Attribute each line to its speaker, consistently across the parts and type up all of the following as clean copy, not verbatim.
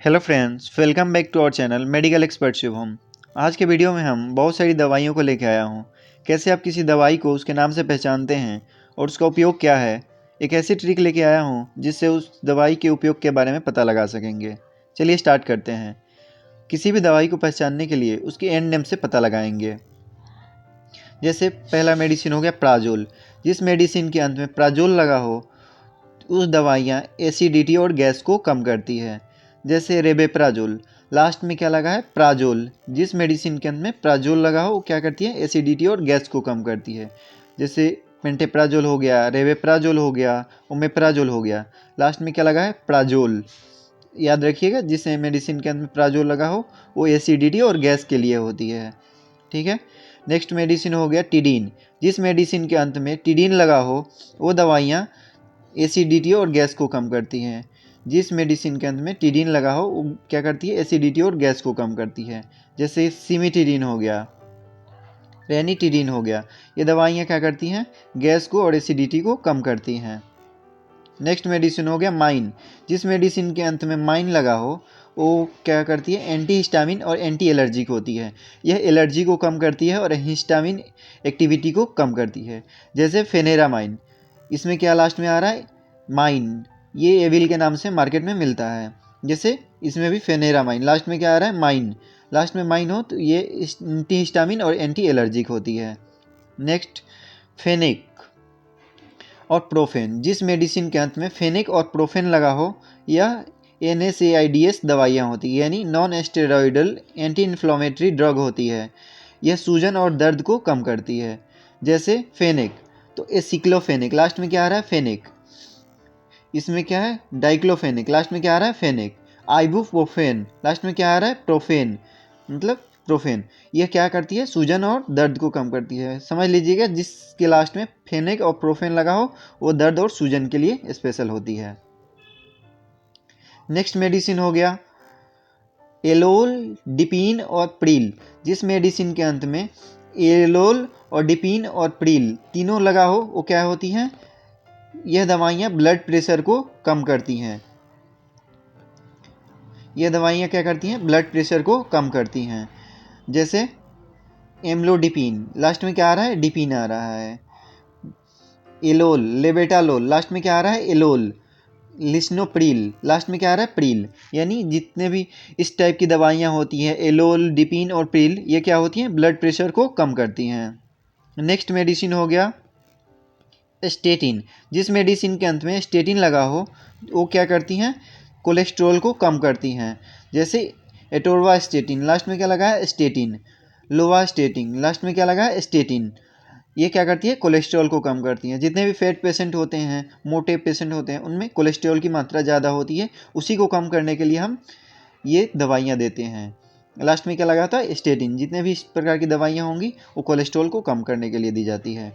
Speaker 1: Hello friends, welcome back to our channel medical expert Shubham. आज के video में हम बहुत सारी दवाइयों को लेकर आया हूँ। कैसे आप किसी दवाई को उसके नाम से पहचानते हैं और उसका उपयोग क्या है, एक ऐसी ट्रिक लेके आया हूँ जिससे उस दवाई के उपयोग के बारे में पता लगा सकेंगे। चलिए स्टार्ट करते हैं। किसी भी दवाई को पहचानने के लिए उसके एंड नेम से पता लगाएंगे। जैसे पहला मेडिसिन हो गया प्राजोल। जिस मेडिसिन के अंत में प्राजोल लगा हो उस दवाइयाँ एसिडिटी और गैस को कम करती है। जैसे रेबेप्राजोल, लास्ट में क्या लगा है प्राजोल। जिस मेडिसिन के अंत में प्राजोल लगा हो वो क्या करती है, एसिडिटी और गैस को कम करती है। जैसे पेंटेप्राजोल हो गया, रेबेप्राजोल हो गया, ओमेप्राजोल हो गया, लास्ट में क्या लगा है प्राजोल। याद रखिएगा, जिस मेडिसिन के अंत में प्राजोल लगा हो वो एसिडिटी और गैस के लिए होती है। ठीक है। नेक्स्ट मेडिसिन हो गया टिडीन। जिस मेडिसिन के अंत में टिडीन लगा हो वो दवाइयाँ एसिडिटी और गैस को कम करती हैं। जिस मेडिसिन के अंत में टिडीन लगा हो वो क्या करती है, एसिडिटी और गैस को कम करती है। जैसे सिमिटिडीन हो गया, रेनिटिडीन हो गया, ये दवाइयाँ क्या करती हैं, गैस को और एसिडिटी को कम करती हैं। नेक्स्ट मेडिसिन हो गया माइन। जिस मेडिसिन के अंत में माइन लगा हो वो क्या करती है, एंटी हिस्टामिन और एंटी एलर्जिक होती है। यह एलर्जी को कम करती है और हिस्टामिन एक्टिविटी को कम करती है। जैसे फेनेरामाइन, इसमें क्या लास्ट में आ रहा है माइन, ये एविल के नाम से मार्केट में मिलता है। जैसे इसमें भी फेनेरामाइन, लास्ट में क्या आ रहा है माइन, लास्ट में माइन हो तो ये एंटी हिस्टामिन और एंटी एलर्जिक होती है। नेक्स्ट फेनिक और प्रोफेन। जिस मेडिसिन के अंत में फेनिक और प्रोफेन लगा हो यह NSAIDs दवाइयाँ होती है, यानी नॉन एस्टेरॉयडल एंटी इन्फ्लामेटरी ड्रग होती है। यह सूजन और दर्द को कम करती है। जैसे फेनिक तो एसिक्लोफेनिक, लास्ट में क्या आ रहा है फेनिक। इसमें क्या है डाइक्लोफेनिक, लास्ट में क्या आ रहा है फेनिक। आइबुप्रोफेन, लास्ट में क्या आ रहा है प्रोफेन, मतलब प्रोफेन। यह क्या करती है, सूजन और दर्द को कम करती है। समझ लीजिएगा, जिसके लास्ट में फेनिक और प्रोफेन लगा हो वो दर्द और सूजन के लिए स्पेशल होती है। नेक्स्ट मेडिसिन हो गया एलोल, डिपीन और प्रिल। जिस मेडिसिन के अंत में एलोल और डिपीन और प्रिल तीनों लगा हो वो क्या होती हैं, यह दवाइयाँ ब्लड प्रेशर को कम करती हैं। यह दवाइयाँ क्या करती हैं, ब्लड प्रेशर को कम करती हैं। जैसे एम्लोडिपिन, लास्ट में क्या आ रहा है डिपिन आ रहा है। एलोल, लेबेटालोल, लास्ट में क्या आ रहा है एलोल। लिस्नोप्रिल, लास्ट में क्या आ रहा है प्रिल। यानी जितने भी इस टाइप की दवाइयाँ होती हैं एलोल, डिपिन और प्रिल, ये क्या होती हैं, ब्लड प्रेशर को कम करती हैं। नेक्स्ट मेडिसिन हो गया स्टेटिन। जिस मेडिसिन के अंत में स्टेटिन लगा हो वो क्या करती हैं, कोलेस्ट्रॉल को कम करती हैं। जैसे एटोर्वास्टेटिन, लास्ट में क्या लगा है स्टेटिन। लोवास्टेटिन, लास्ट में क्या लगा है स्टेटिन। ये क्या करती है, कोलेस्ट्रॉल को कम करती हैं। जितने भी फैट पेशेंट होते हैं, मोटे पेशेंट होते हैं, उनमें कोलेस्ट्रॉल की मात्रा ज़्यादा होती है, उसी को कम करने के लिए हम ये दवाइयाँ देते हैं। लास्ट में क्या लगा था स्टेटिन। जितने भी इस प्रकार की दवाइयाँ होंगी वो कोलेस्ट्रॉल को कम करने के लिए दी जाती है।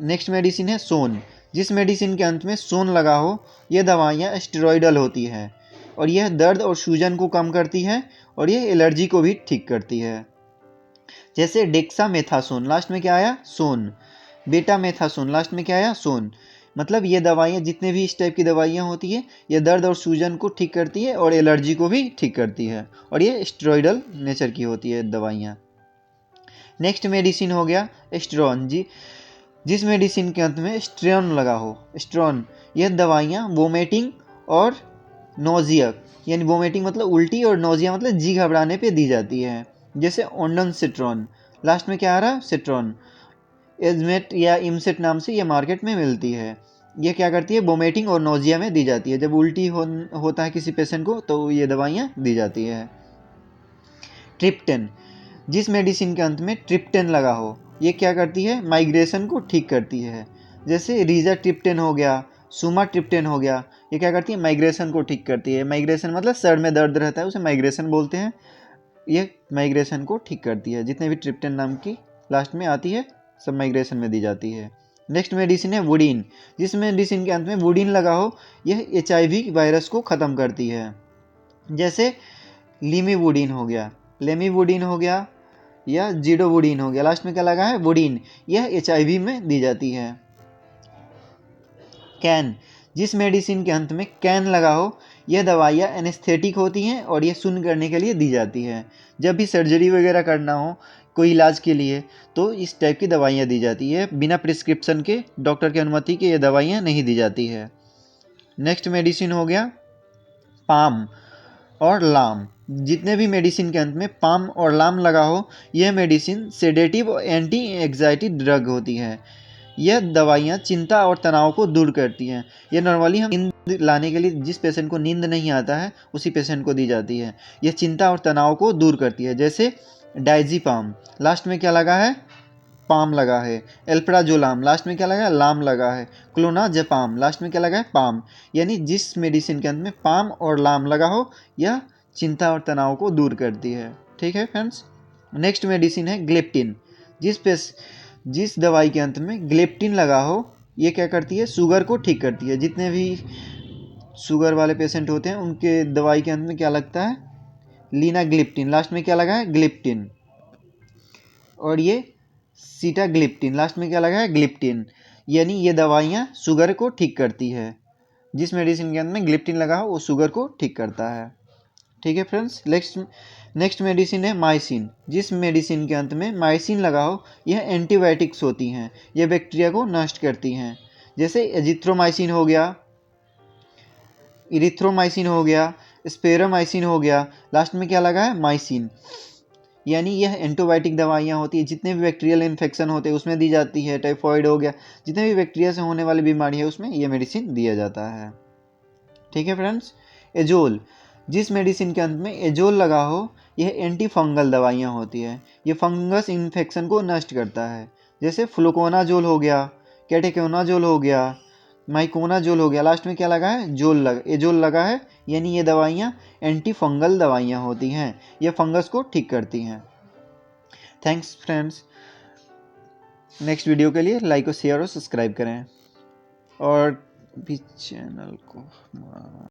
Speaker 1: नेक्स्ट मेडिसिन है सोन। जिस मेडिसिन के अंत में सोन लगा हो यह दवाइयाँ स्टेरॉयडल होती है और यह दर्द और सूजन को कम करती है और यह एलर्जी को भी ठीक करती है। जैसे डेक्सामेथासोन, लास्ट में क्या आया सोन। बेटामेथासोन, लास्ट में क्या आया सोन। मतलब ये दवाइयाँ, जितने भी इस टाइप की दवाइयाँ होती है, ये दर्द और सूजन को ठीक करती है और एलर्जी को भी ठीक करती है और ये स्टेरॉयडल नेचर की होती है दवाइयाँ। नेक्स्ट मेडिसिन हो गया स्टेरॉन। जिस मेडिसिन के अंत में स्ट्रेन लगा हो, स्ट्रॉन, यह दवाइयाँ वोमिटिंग और नोजिया, यानी वोमिटिंग मतलब उल्टी और नोजिया मतलब जी घबराने पे दी जाती है। जैसे ओंडन सिट्रॉन, लास्ट में क्या आ रहा है सिट्रॉन। एजमेट या इमसेट नाम से यह मार्केट में मिलती है। यह क्या करती है, वोमिटिंग और नोजिया में दी जाती है। जब उल्टी होता है किसी पेशेंट को तो ये दवाइयाँ दी जाती है। ट्रिप्टेन। जिस मेडिसिन के अंत में ट्रिप्टेन लगा हो ये क्या करती है, माइग्रेशन को ठीक करती है। जैसे रिजाट्रिप्टेन हो गया, सुमाट्रिप्टेन हो गया, ये क्या करती है, माइग्रेशन को ठीक करती है। माइग्रेशन मतलब सर में दर्द रहता है उसे माइग्रेशन बोलते हैं। ये माइग्रेशन को ठीक करती है। जितने भी ट्रिप्टेन नाम की लास्ट में आती है सब माइग्रेशन में दी जाती है। नेक्स्ट मेडिसिन है वुडीन। जिस मेडिसिन के अंत में वुडीन लगा हो यह HIV वायरस को ख़त्म करती है। जैसे लीमीवुडीन हो गया, लेमीवुडीन हो गया या जीडोवुडीन हो गया, लास्ट में क्या लगा है वुडीन, यह HIV में दी जाती है। कैन। जिस मेडिसिन के अंत में कैन लगा हो यह दवाइयाँ एनेस्थेटिक होती हैं और ये सुन्न करने के लिए दी जाती है। जब भी सर्जरी वगैरह करना हो कोई इलाज के लिए तो इस टाइप की दवाइयाँ दी जाती है। बिना प्रिस्क्रिप्शन के, डॉक्टर की अनुमति के ये दवाइयाँ नहीं दी जाती है। नेक्स्ट मेडिसिन हो गया पाम और लाम। जितने भी मेडिसिन के अंत में पाम और लाम लगा हो, यह मेडिसिन सेडेटिव और एंटी एग्जाइटी ड्रग होती है। यह दवाइयाँ चिंता और तनाव को दूर करती हैं। यह नॉर्मली हम नींद लाने के लिए, जिस पेशेंट को नींद नहीं आता है उसी पेशेंट को दी जाती है। यह चिंता और तनाव को दूर करती है। जैसे डायजीपाम, लास्ट में क्या लगा है, पाम लगा है। एल्प्राजोलाम, लास्ट में क्या लगा है, लाम लगा है। क्लोनाजेपाम, लास्ट में क्या लगा है, पाम। यानी जिस मेडिसिन के अंत में पाम और लाम लगा हो, यह चिंता और तनाव को दूर करती है। ठीक है फ्रेंड्स। नेक्स्ट मेडिसिन है ग्लेप्टिन। जिस दवाई के अंत में ग्लेप्टिन लगा हो, ये क्या करती है, शुगर को ठीक करती है। जितने भी शुगर वाले पेशेंट होते हैं उनके दवाई के अंत में क्या लगता है, लीनाग्लिप्टिन, लास्ट में क्या लगा है, ग्लिप्टिन। और ये सीटाग्लिप्टिन, लास्ट में क्या लगा है, ग्लिप्टिन। यानी ये दवाइयाँ शुगर को ठीक करती है। जिस मेडिसिन के अंत में ग्लिप्टिन लगा हो वो शुगर को ठीक करता है। ठीक है फ्रेंड्स। नेक्स्ट मेडिसिन है माइसिन। जिस मेडिसिन के अंत में माइसिन लगा हो, यह एंटीबायोटिक्स होती हैं। यह बैक्टीरिया को नष्ट करती हैं। जैसे एजिथ्रोमाइसिन हो गया, इरिथ्रोमाइसिन हो गया, स्पेरोमाइसिन हो गया, लास्ट में क्या लगा है, माइसिन। यानी यह एंटीबायोटिक दवाइयाँ होती है। जितने भी बैक्टीरियल इन्फेक्शन होते हैं उसमें दी जाती है। टाइफॉइड हो गया, जितने भी बैक्टीरिया से होने वाली बीमारी है उसमें यह मेडिसिन दिया जाता है। ठीक है फ्रेंड्स। एजोल, जिस मेडिसिन के अंत में एजोल लगा हो, यह एंटी फंगल दवाइयाँ होती है। ये फंगस इन्फेक्शन को नष्ट करता है। जैसे फ्लुकोनाजोल हो गया, कैटेकोनाजोल हो गया, माइकोनाजोल हो गया, लास्ट में क्या लगा है, एजोल लगा है। यानी ये दवाइयाँ एंटी फंगल दवाइयाँ होती हैं। ये फंगस को ठीक करती हैं। Thanks friends. नेक्स्ट वीडियो के लिए लाइक और शेयर और सब्सक्राइब करें और भी चैनल को